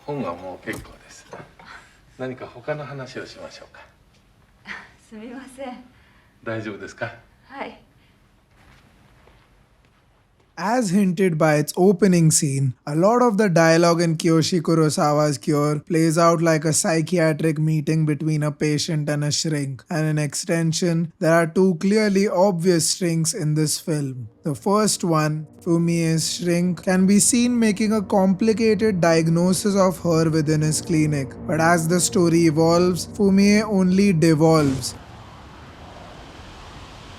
本はもう結構です。何か他の話をしましょうか。すみません。大丈夫ですか？はい。As hinted by its opening scene, a lot of the dialogue in Kiyoshi Kurosawa's Cure plays out like a psychiatric meeting between a patient and a shrink. And in extension, there are two clearly obvious shrinks in this film. The first one, Fumie's shrink, can be seen making a complicated diagnosis of her within his clinic. But as the story evolves, Fumie only devolves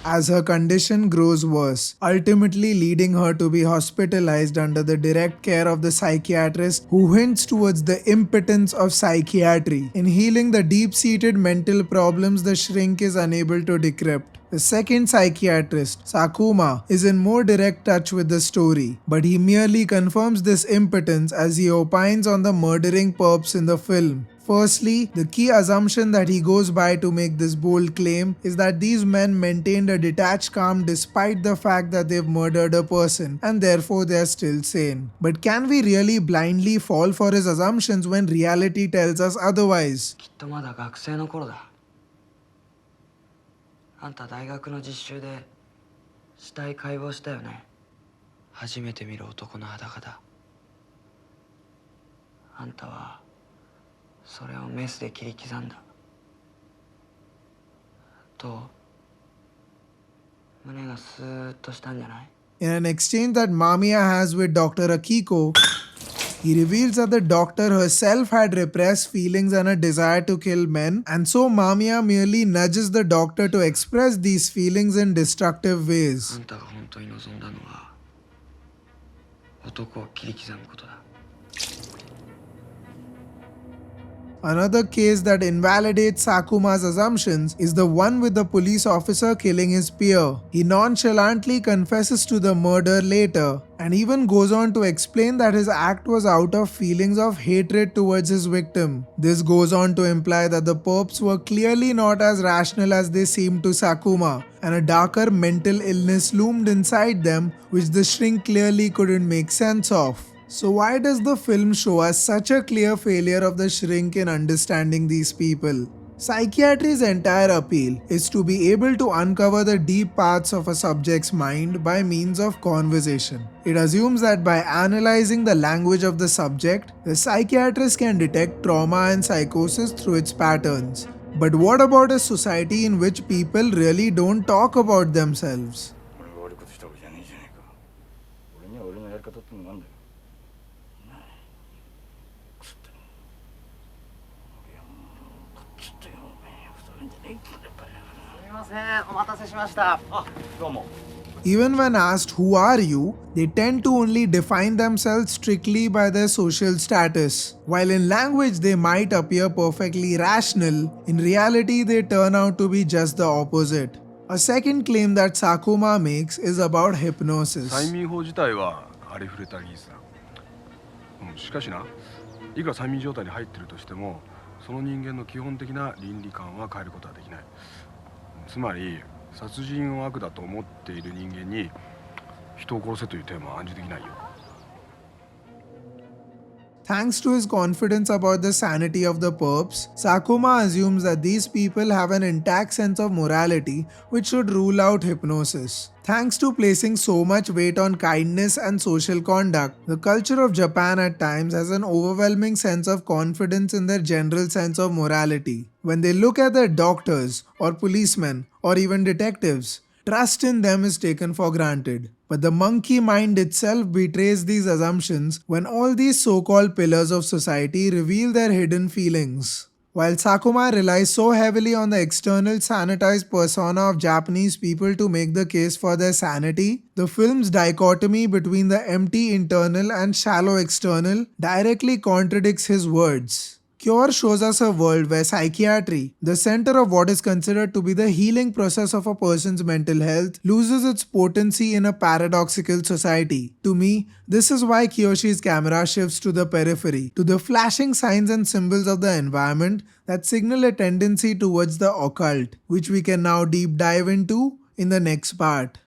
as her condition grows worse, ultimately leading her to be hospitalized under the direct care of the psychiatrist who hints towards the impotence of psychiatry in healing the deep-seated mental problems the shrink is unable to decrypt. The second psychiatrist, Sakuma, is in more direct touch with the story, but he merely confirms this impotence as he opines on the murdering perps in the film. Firstly, the key assumption that he goes by to make this bold claim is that these men maintained a detached calm despite the fact that they've murdered a person and therefore they are still sane. But can we really blindly fall for his assumptions when reality tells us otherwise? きっとまだ学生の頃だ。あんた大学の実習で死体解剖したよね。初めて見る男の裸だ。あんたはそれをメスで切り刻んだ。と胸がスーッとしたんじゃない？ In an exchange that Mamiya has with Dr. Akiko, he reveals that the doctor herself had repressed feelings and a desire to kill men, and so Mamiya merely nudges the doctor to express these feelings in destructive あ ways. んたが本当に望んだのは男を切り刻むことだ。 Another case that invalidates Sakuma's assumptions is the one with the police officer killing his peer. He nonchalantly confesses to the murder later and even goes on to explain that his act was out of feelings of hatred towards his victim. This goes on to imply that the perps were clearly not as rational as they seemed to Sakuma, and a darker mental illness loomed inside them which the shrink clearly couldn't make sense of. So why does the film show us such a clear failure of the shrink in understanding these people? Psychiatry's entire appeal is to be able to uncover the deep parts of a subject's mind by means of conversation. It assumes that by analyzing the language of the subject, the psychiatrist can detect trauma and psychosis through its patterns. But what about a society in which people really don't talk about themselves? 俺が悪いことしたわけじゃねえじゃねえか。俺には俺のやり方ってのがあるんだよ。くすっていやもうこっちってよ太るんじゃねえかやっぱり。すみません、お待たせしました。あ、どうも。 Even when asked who are you, they tend to only define themselves strictly by their social status. While in language they might appear perfectly rational, in reality they turn out to be just the opposite. A second claim that Sakuma makes is about hypnosis. 催眠法自体はありふれた技術だ。しかしな、いくら催眠状態に入っているとしても、その人間の基本的な倫理観は変えることはできない。つまり殺人を悪だと思っている人間に人を殺せというテーマは暗示できないよ。 Thanks to his confidence about the sanity of the perps, Sakuma assumes that these people have an intact sense of morality which should rule out hypnosis. Thanks to placing so much weight on kindness and social conduct, the culture of Japan at times has an overwhelming sense of confidence in their general sense of morality. When they look at their doctors, or policemen, or even detectives, trust in them is taken for granted. But the monkey mind itself betrays these assumptions when all these so-called pillars of society reveal their hidden feelings. While Sakuma relies so heavily on the external sanitized persona of Japanese people to make the case for their sanity, the film's dichotomy between the empty internal and shallow external directly contradicts his words. Cure shows us a world where psychiatry, the center of what is considered to be the healing process of a person's mental health, loses its potency in a paradoxical society. To me, this is why Kiyoshi's camera shifts to the periphery, to the flashing signs and symbols of the environment that signal a tendency towards the occult, which we can now deep dive into in the next part.